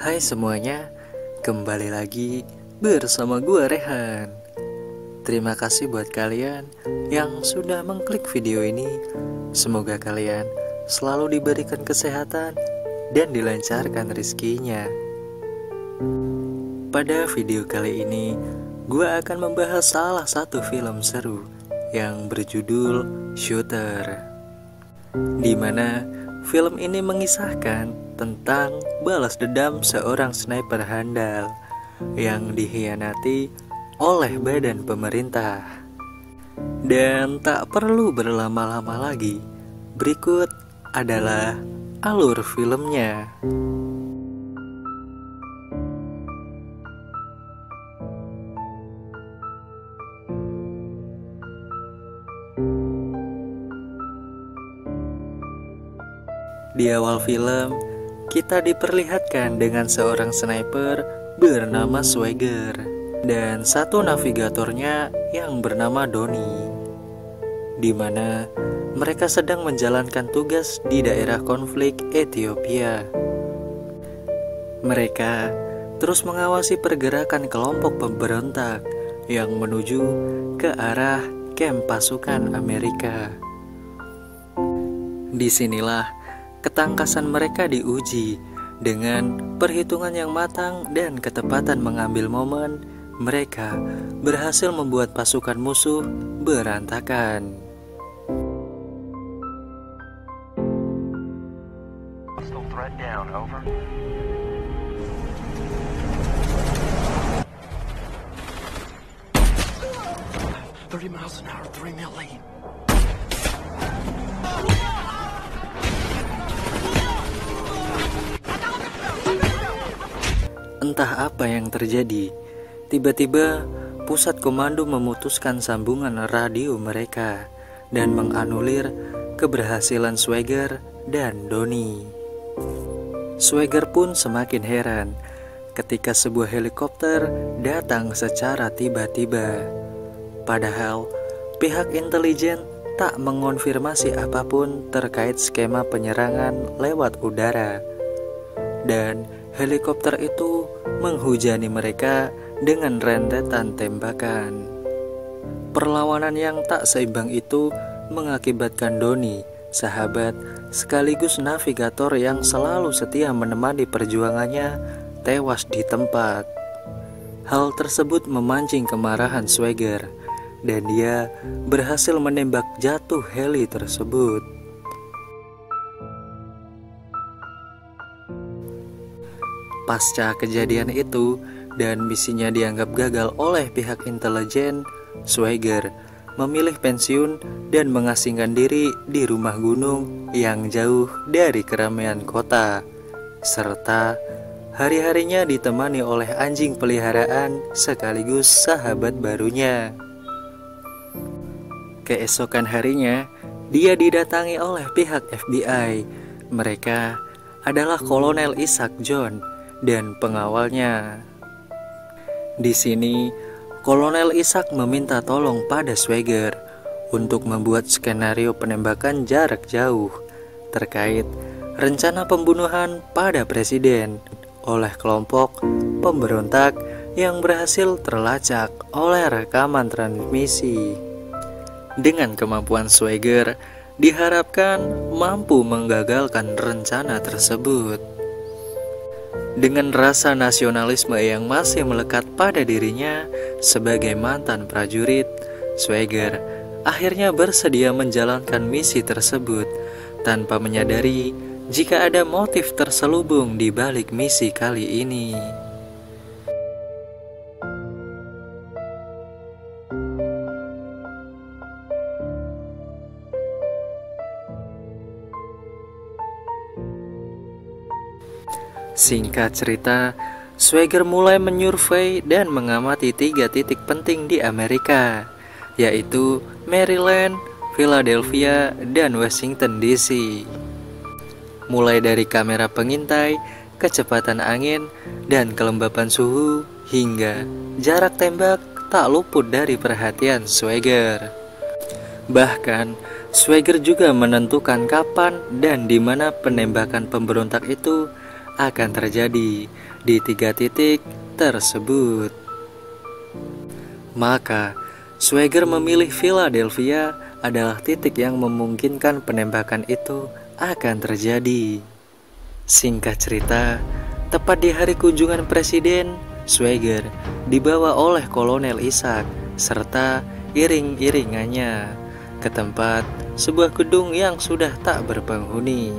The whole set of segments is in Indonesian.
Hai semuanya, kembali lagi bersama gua Rehan. Terima kasih buat kalian yang sudah mengklik video ini. Semoga kalian selalu diberikan kesehatan dan dilancarkan rezekinya. Pada video kali ini, gua akan membahas salah satu film seru yang berjudul Shooter, di mana film ini mengisahkan tentang balas dendam seorang sniper handal yang dikhianati oleh badan pemerintah. Dan tak perlu berlama-lama lagi, berikut adalah alur filmnya. Di awal film, kita diperlihatkan dengan seorang sniper bernama Swagger dan satu navigatornya yang bernama Donnie, di mana mereka sedang menjalankan tugas di daerah konflik Ethiopia. Mereka terus mengawasi pergerakan kelompok pemberontak yang menuju ke arah kamp pasukan Amerika. Disinilah ketangkasan mereka diuji dengan perhitungan yang matang dan ketepatan mengambil momen. Mereka berhasil membuat pasukan musuh berantakan. Entah apa yang terjadi, tiba-tiba pusat komando memutuskan sambungan radio mereka dan menganulir keberhasilan Swagger dan Donnie. Swagger pun semakin heran ketika sebuah helikopter datang secara tiba-tiba. Padahal pihak intelijen tak mengonfirmasi apapun terkait skema penyerangan lewat udara. Dan helikopter itu menghujani mereka dengan rentetan tembakan. Perlawanan yang tak seimbang itu mengakibatkan Donnie, sahabat sekaligus navigator yang selalu setia menemani perjuangannya, tewas di tempat. Hal tersebut memancing kemarahan Swagger, dan dia berhasil menembak jatuh heli tersebut. Pasca kejadian itu dan misinya dianggap gagal oleh pihak intelijen, Swagger memilih pensiun dan mengasingkan diri di rumah gunung yang jauh dari keramaian kota, serta hari-harinya ditemani oleh anjing peliharaan sekaligus sahabat barunya. Keesokan harinya, dia didatangi oleh pihak FBI. Mereka adalah Kolonel Isaac John dan pengawalnya. Di sini, Kolonel Isaac meminta tolong pada Swagger untuk membuat skenario penembakan jarak jauh terkait rencana pembunuhan pada presiden oleh kelompok pemberontak yang berhasil terlacak oleh rekaman transmisi. Dengan kemampuan Swagger, diharapkan mampu menggagalkan rencana tersebut. Dengan rasa nasionalisme yang masih melekat pada dirinya sebagai mantan prajurit, Swagger akhirnya bersedia menjalankan misi tersebut tanpa menyadari jika ada motif terselubung di balik misi kali ini. Singkat cerita, Swagger mulai menyurvei dan mengamati 3 titik penting di Amerika, yaitu Maryland, Philadelphia, dan Washington DC. Mulai dari kamera pengintai, kecepatan angin, dan kelembapan suhu, hingga jarak tembak tak luput dari perhatian Swagger. Bahkan, Swagger juga menentukan kapan dan di mana penembakan pemberontak itu akan terjadi di 3 titik tersebut. Maka, Swagger memilih Philadelphia adalah titik yang memungkinkan penembakan itu akan terjadi. Singkat cerita, tepat di hari kunjungan Presiden, Swagger dibawa oleh Kolonel Isaac serta iring-iringannya ke tempat sebuah gedung yang sudah tak berpenghuni.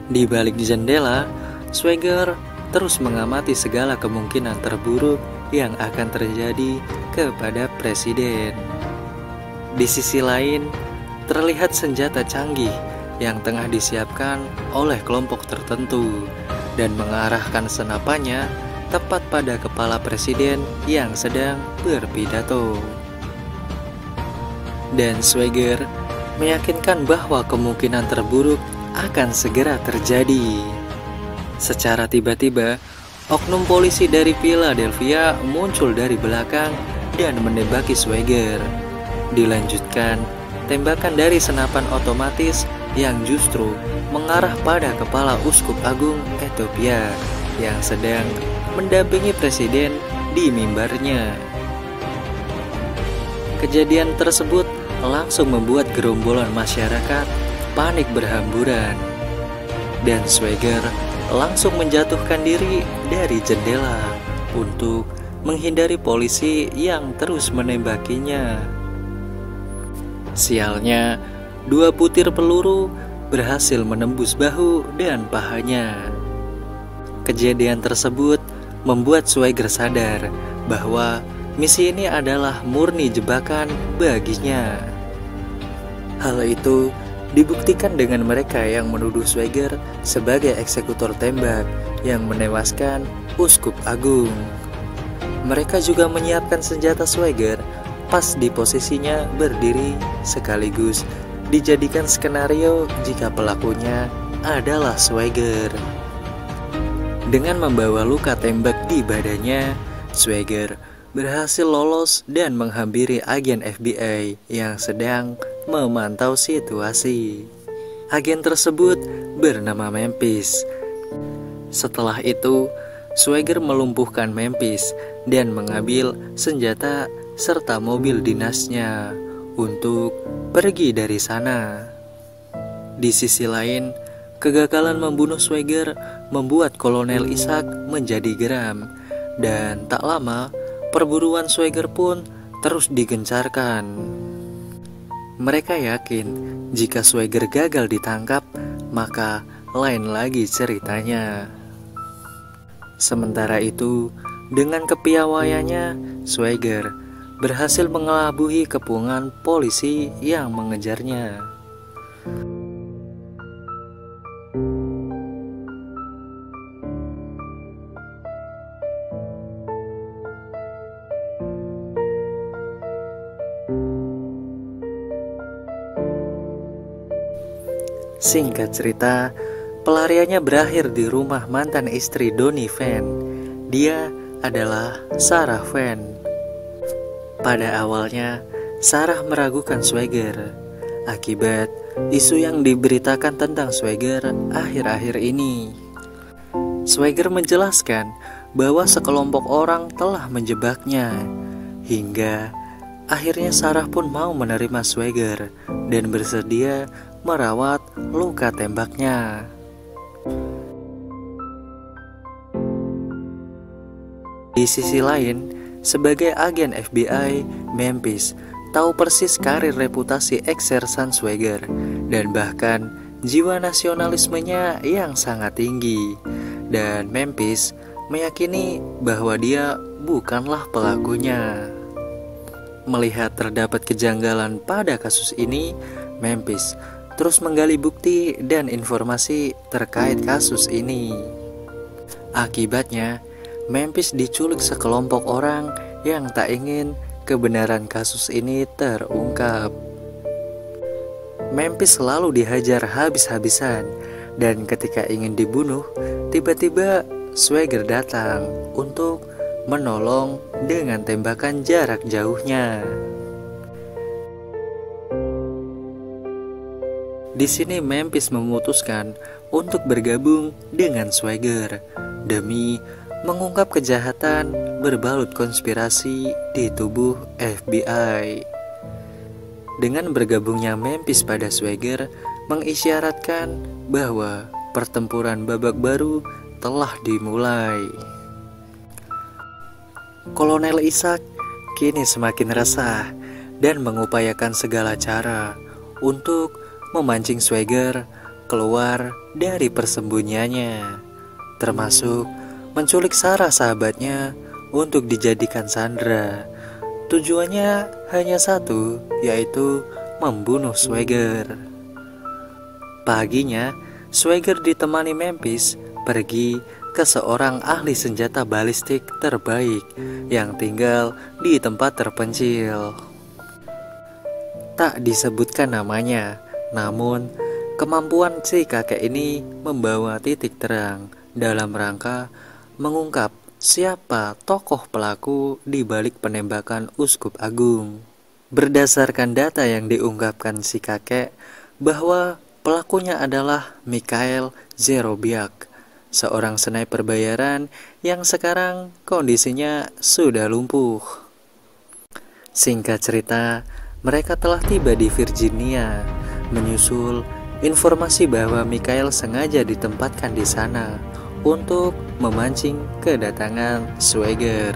Di balik jendela, Swagger terus mengamati segala kemungkinan terburuk yang akan terjadi kepada Presiden. Di sisi lain, terlihat senjata canggih yang tengah disiapkan oleh kelompok tertentu dan mengarahkan senapannya tepat pada kepala Presiden yang sedang berpidato. Dan Swagger meyakinkan bahwa kemungkinan terburuk akan segera terjadi. Secara tiba-tiba, oknum polisi dari Philadelphia muncul dari belakang dan menembaki Swagger. Dilanjutkan tembakan dari senapan otomatis yang justru mengarah pada kepala Uskup Agung Ethiopia yang sedang mendampingi Presiden di mimbarnya. Kejadian tersebut langsung membuat gerombolan masyarakat panik berhamburan, dan Swagger langsung menjatuhkan diri dari jendela untuk menghindari polisi yang terus menembakinya. Sialnya, 2 butir peluru berhasil menembus bahu dan pahanya. Kejadian tersebut membuat Swagger sadar bahwa misi ini adalah murni jebakan baginya. Hal itu dibuktikan dengan mereka yang menuduh Swagger sebagai eksekutor tembak yang menewaskan Uskup Agung. Mereka juga menyiapkan senjata Swagger pas di posisinya berdiri, sekaligus dijadikan skenario jika pelakunya adalah Swagger. Dengan membawa luka tembak di badannya, Swagger berhasil lolos dan menghampiri agen FBI yang sedang memantau situasi. Agen tersebut bernama Memphis. Setelah itu, Swagger melumpuhkan Memphis dan mengambil senjata serta mobil dinasnya untuk pergi dari sana. Di sisi lain, kegagalan membunuh Swagger membuat Kolonel Isaac menjadi geram, dan tak lama perburuan Swagger pun terus digencarkan. Mereka yakin jika Swagger gagal ditangkap, maka lain lagi ceritanya. Sementara itu, dengan kepiawaiannya, Swagger berhasil mengelabui kepungan polisi yang mengejarnya. Singkat cerita, pelariannya berakhir di rumah mantan istri Donnie Van. Dia adalah Sarah Van. Pada awalnya, Sarah meragukan Swagger akibat isu yang diberitakan tentang Swagger akhir-akhir ini. Swagger menjelaskan bahwa sekelompok orang telah menjebaknya, hingga akhirnya Sarah pun mau menerima Swagger dan bersedia merawat luka tembaknya. Di sisi lain, sebagai agen FBI, Memphis tahu persis karir reputasi ex-sersan Swagger dan bahkan jiwa nasionalismenya yang sangat tinggi. Dan Memphis meyakini bahwa dia bukanlah pelakunya. Melihat terdapat kejanggalan pada kasus ini, Memphis terus menggali bukti dan informasi terkait kasus ini. Akibatnya, Memphis diculik sekelompok orang yang tak ingin kebenaran kasus ini terungkap. Memphis selalu dihajar habis-habisan, dan ketika ingin dibunuh, tiba-tiba Swagger datang untuk menolong dengan tembakan jarak Di sini Memphis memutuskan untuk bergabung dengan Swagger demi mengungkap kejahatan berbalut konspirasi di tubuh FBI. Dengan bergabungnya Memphis pada Swagger mengisyaratkan bahwa pertempuran babak baru telah dimulai. Kolonel Isaac kini semakin resah dan mengupayakan segala cara untuk memancing Swagger keluar dari persembunyiannya, termasuk menculik Sarah sahabatnya untuk dijadikan sandera. Tujuannya hanya satu, yaitu membunuh Swagger. Paginya, Swagger ditemani Memphis pergi ke seorang ahli senjata balistik terbaik yang tinggal di tempat terpencil. Tak disebutkan namanya, namun kemampuan si kakek ini membawa titik terang dalam rangka mengungkap siapa tokoh pelaku di balik penembakan Uskup Agung. Berdasarkan data yang diungkapkan si kakek bahwa pelakunya adalah Mikhail Zerobiak, seorang sniper bayaran yang sekarang kondisinya sudah lumpuh. Singkat cerita, mereka telah tiba di Virginia, menyusul informasi bahwa Mikhail sengaja ditempatkan di sana untuk memancing kedatangan Swagger.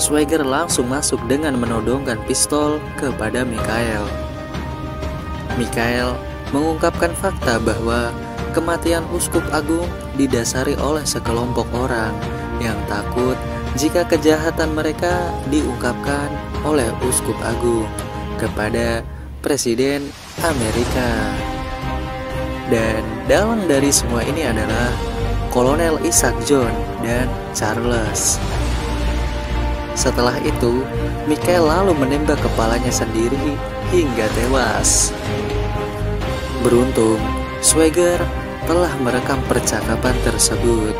Swagger langsung masuk dengan menodongkan pistol kepada Mikhail. Mikhail mengungkapkan fakta bahwa kematian Uskup Agung didasari oleh sekelompok orang yang takut jika kejahatan mereka diungkapkan oleh Uskup Agung kepada Presiden Amerika. Dan dalang dari semua ini adalah Kolonel Isaac John dan Charles. Setelah itu, Mikhail lalu menembak kepalanya sendiri hingga tewas. Beruntung, Swagger telah merekam percakapan tersebut.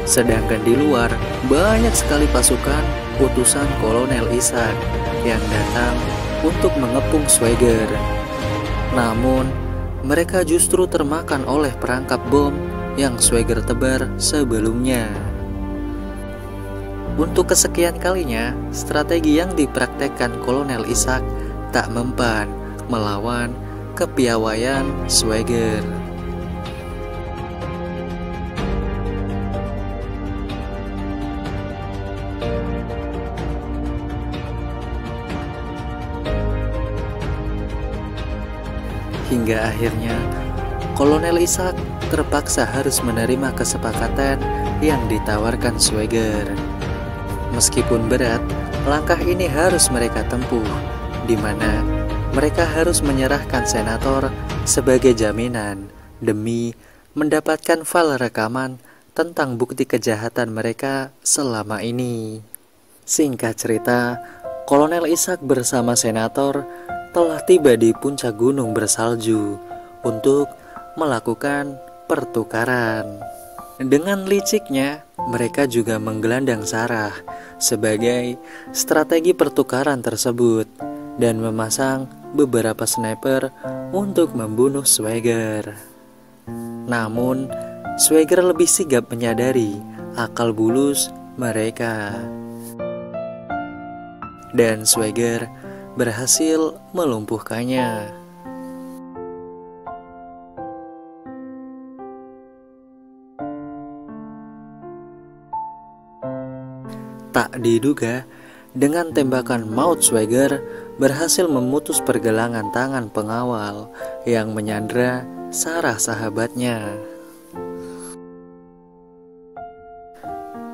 Sedangkan di luar, banyak sekali pasukan utusan Kolonel Isaac yang datang untuk mengepung Swagger. Namun, mereka justru termakan oleh perangkap bom yang Swagger tebar sebelumnya. Untuk kesekian kalinya, strategi yang dipraktekkan Kolonel Isaac tak mempan melawan kepiawaian Swagger. Hingga akhirnya, Kolonel Isaac terpaksa harus menerima kesepakatan yang ditawarkan Swagger. Meskipun berat, langkah ini harus mereka tempuh, di mana mereka harus menyerahkan senator sebagai jaminan demi mendapatkan file rekaman tentang bukti kejahatan mereka selama ini. Singkat cerita, Kolonel Isaac bersama senator telah tiba di puncak gunung bersalju untuk melakukan pertukaran. Dengan liciknya, mereka juga menggelandang Sarah sebagai strategi pertukaran tersebut dan memasang beberapa sniper untuk membunuh Swagger. Namun, Swagger lebih sigap menyadari akal bulus mereka. Dan Swagger berhasil melumpuhkannya. Tak diduga, dengan tembakan maut Swagger berhasil memutus pergelangan tangan pengawal yang menyandra Sarah sahabatnya.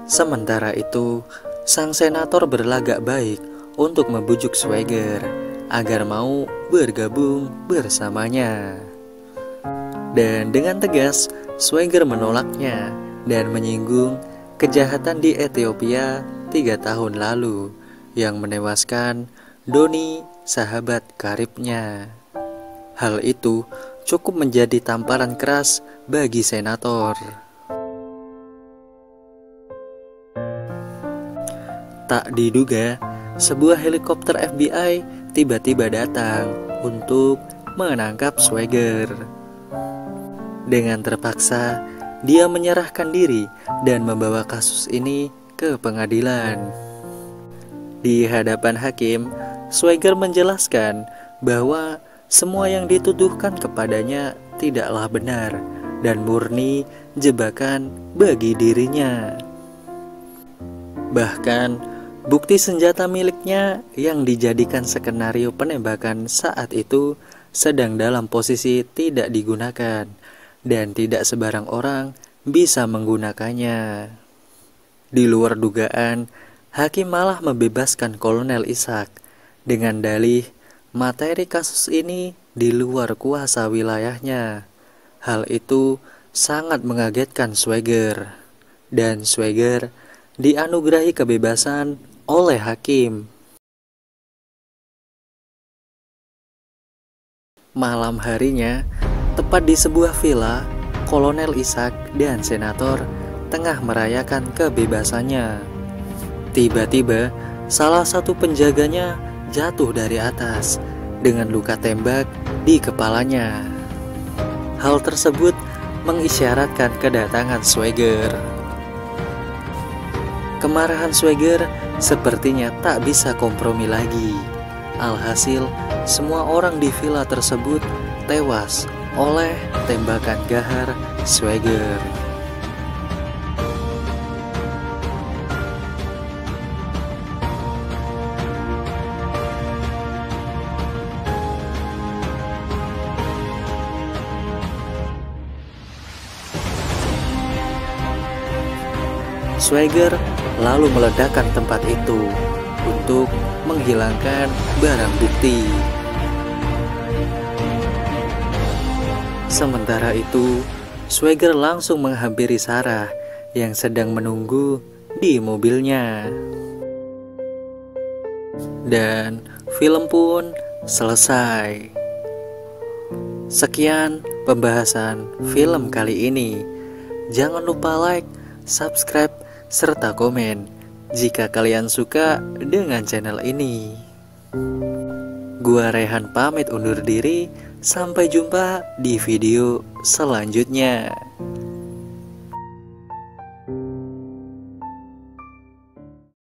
Sementara itu, sang senator berlagak baik untuk membujuk Swagger agar mau bergabung bersamanya. Dan dengan tegas, Swagger menolaknya dan menyinggung kejahatan di Ethiopia 3 tahun lalu yang menewaskan Doni, sahabat karibnya. Hal itu cukup menjadi tamparan keras bagi senator. Tak diduga, sebuah helikopter FBI tiba-tiba datang untuk menangkap Swagger. Dengan terpaksa, dia menyerahkan diri dan membawa kasus ini ke pengadilan. Di hadapan hakim, Swagger menjelaskan bahwa semua yang dituduhkan kepadanya tidaklah benar dan murni jebakan bagi dirinya. Bahkan, bukti senjata miliknya yang dijadikan skenario penembakan saat itu sedang dalam posisi tidak digunakan dan tidak sebarang orang bisa menggunakannya. Di luar dugaan, hakim malah membebaskan Kolonel Ishak dengan dalih materi kasus ini di luar kuasa wilayahnya. Hal itu sangat mengagetkan Swagger, dan Swagger dianugerahi kebebasan oleh hakim. Malam harinya, tepat di sebuah villa, Kolonel Ishak dan Senator tengah merayakan kebebasannya. Tiba-tiba, salah satu penjaganya jatuh dari atas dengan luka tembak di kepalanya. Hal tersebut mengisyaratkan kedatangan Swagger. Kemarahan Swagger sepertinya tak bisa kompromi lagi. Alhasil, semua orang di villa tersebut tewas oleh tembakan gahar Swagger. Swagger lalu meledakkan tempat itu untuk menghilangkan barang bukti. Sementara itu, Swagger langsung menghampiri Sarah yang sedang menunggu di mobilnya. Dan film pun selesai. Sekian pembahasan film kali ini. Jangan lupa like, subscribe, serta komen jika kalian suka dengan channel ini. Gua Rehan pamit undur diri. Sampai jumpa di video selanjutnya.